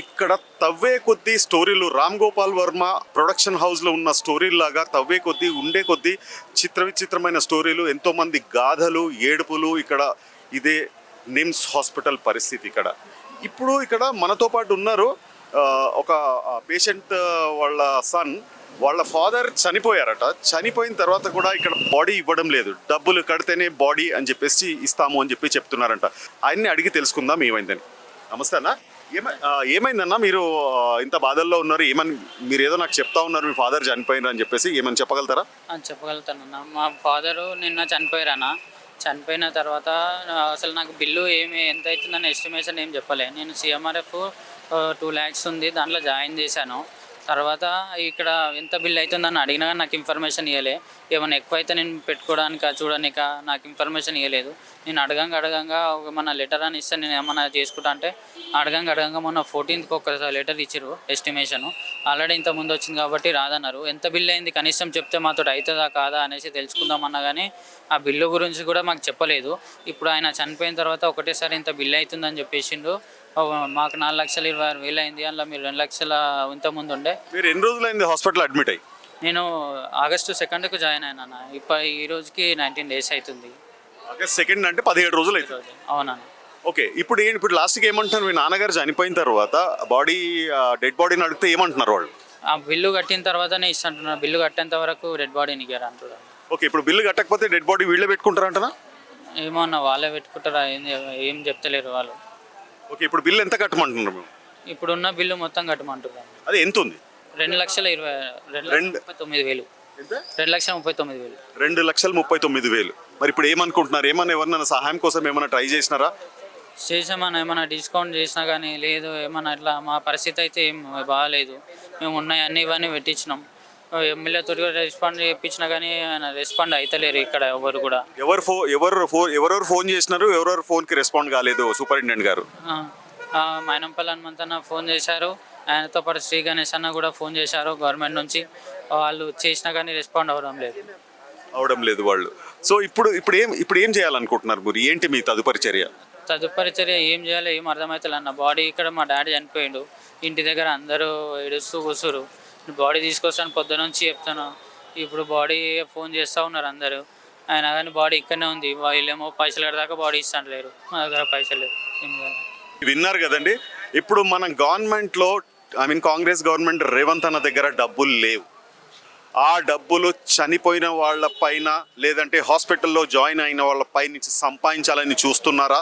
ఇక్కడ తవ్వే కొద్దీ స్టోరీలు రామ్ గోపాల్ వర్మ ప్రొడక్షన్ హౌస్లో ఉన్న స్టోరీలాగా తవ్వే కొద్దీ ఉండే కొద్దీ విచిత్రమైన స్టోరీలు, ఎంతోమంది గాథలు, ఏడుపులు. ఇక్కడ ఇదే నిమ్స్ హాస్పిటల్ పరిస్థితి. ఇప్పుడు ఇక్కడ మనతో పాటు ఉన్నారు ఒక పేషెంట్ వాళ్ళ సన్. వాళ్ళ ఫాదర్ చనిపోయారట. చనిపోయిన తర్వాత కూడా ఇక్కడ బాడీ ఇవ్వడం లేదు, డబ్బులు కడితేనే బాడీ అని చెప్పేసి ఇస్తాము అని చెప్తున్నారంట. ఆయన్ని అడిగి తెలుసుకుందాం ఏమైందని. నమస్తే అన్న. ఏమైందన్న? మీరు ఇంత బాధల్లో ఉన్నారు, మీరు ఏదో నాకు చెప్తా ఉన్నారు, మీ ఫాదర్ చనిపోయినారు అని చెప్పేసి. ఏమని చెప్పగలుగుతారా? చెప్పగలుగుతానన్న. మా ఫాదరు నిన్న చనిపోయారన్న. చనిపోయిన తర్వాత అసలు నాకు బిల్లు ఎంత అవుతుందని ఎస్టిమేషన్ ఏం చెప్పలే. నేను సిఎంఆర్ఎఫ్ 2 lakhs ఉంది, దాంట్లో జాయిన్ చేశాను. తర్వాత ఇక్కడ ఎంత బిల్ అవుతుందని అడిగినా కానీ నాకు ఇన్ఫర్మేషన్ ఇవ్వలే. ఏమైనా ఎక్కువ అయితే నేను పెట్టుకోవడానికి చూడనిక నాకు ఇన్ఫర్మేషన్ ఇవ్వలేదు. నేను అడగంగా మన లెటర్ అని ఇస్తే నేను ఏమన్నా చేసుకుంటా అంటే అడగంగా మొన్న 14th ఒక లెటర్ ఇచ్చారు ఎస్టిమేషను. ఆల్రెడీ ఇంత ముందు వచ్చింది కాబట్టి రాదన్నారు. ఎంత బిల్ అయింది కనీసం చెప్తే మాతో అవుతుందా కాదా అనేసి తెలుసుకుందామన్నా కానీ ఆ బిల్లు గురించి కూడా మాకు చెప్పలేదు. ఇప్పుడు ఆయన చనిపోయిన తర్వాత ఒకటేసారి ఇంత బిల్ అవుతుందని చెప్పేసిండు. మాకు 4,26,000 అయింది. అందులో మీరు 2 లక్షల ఇంతకుముందు ఉండే. మీరు ఎన్ని రోజులైంది హాస్పిటల్ అడ్మిట్ అయ్యి? నేను August 2కు జాయిన్ అయినా. ఈ రోజుకి 19 days అవుతుంది. August 2 అంటే 17 రోజులు అవుతుంది. అవునా? ఓకే. ఇప్పుడు లాస్ట్కి ఏమంటున్నారు? మీ నాన్నగారు చనిపోయిన తర్వాత డెడ్ బాడీని అడిగితే ఏమంటున్నారు వాళ్ళు? ఆ బిల్లు కట్టిన తర్వాతనే ఇస్తుంటున్నారు. బిల్లు కట్టేంత వరకు డెడ్ బాడీని ఇవ్వరు అంటున్నారు. ఓకే. ఇప్పుడు బిల్లు కట్టకపోతే డెడ్ బాడీ వీళ్ళే పెట్టుకుంటారంటనా? ఏమో అన్న, వాళ్ళే పెట్టుకుంటారా? ఏం చెప్తలేరు వాళ్ళు. ఓకే. ఇప్పుడు బిల్లు ఎంత కట్టమంటున్నారు మేము? ఇప్పుడున్న బిల్లు మొత్తం కట్టమంటున్నారు. అది ఎంత ఉంది? 2,39,000. 2,39,000. 2,39,000. మరి ఇప్పుడు ఏమనుకుంటున్నారు? ఎవరినైనా సహాయం కోసం ఏమైనా ట్రై చేసినారా? చేసామన్నా, ఏమైనా డిస్కౌంట్ చేసినా కానీ లేదు. ఏమన్నా ఇట్లా మా పరిస్థితి అయితే ఏం బాగాలేదు. మేము ఉన్నాయన్నీ ఇవన్నీ పెట్టించినాం. ఎమ్మెల్యేతో రెస్పాండ్ చేయించినా కానీ రెస్పాండ్ అవుతలేరు ఇక్కడ ఎవరు కూడా. ఎవరెవరు ఫోన్ చేసినారు? ఎవరెవరు ఫోన్కి రెస్పాండ్ కాలేదు? సూపరింటెండెంట్ గారు మైనంపల్లి హనుమంతన్న ఫోన్ చేశారు. ఆయనతో పాటు శ్రీ గణేష్ అన్న కూడా ఫోన్ చేశారు గవర్నమెంట్ నుంచి. వాళ్ళు చేసినా కానీ రెస్పాండ్ అవడం లేదు వాళ్ళు. సో ఇప్పుడు ఏం చేయాలనుకుంటున్నారు మీరు? ఏంటి మీ తదుపరి చర్య? ఏం చేయాలో ఏం అర్థమవుతుంది అన్న. బాడీ ఇక్కడ మా డాడీ చనిపోయిండు. ఇంటి దగ్గర అందరూ ఏడుస్తూ కూర్చురు. బాడీ తీసుకొస్తాను పొద్దున నుంచి చెప్తాను. ఇప్పుడు బాడీ ఫోన్ చేస్తూ ఉన్నారు అందరూ. అయినా కానీ బాడీ ఇక్కడనే ఉంది. వీళ్ళేమో పైసలు కడదాకా బాడీ ఇస్తాను లేరు. మా దగ్గర పైసలు లేవు. ఏం చేయాలి? విన్నారు కదండి. ఇప్పుడు మన గవర్నమెంట్లో కాంగ్రెస్ గవర్నమెంట్ రేవంత్ అన్న దగ్గర డబ్బులు లేవు. ఆ డబ్బులు చనిపోయిన వాళ్ళ పైన లేదంటే హాస్పిటల్లో జాయిన్ అయిన వాళ్ళ పై నుంచి సంపాదించాలని చూస్తున్నారా?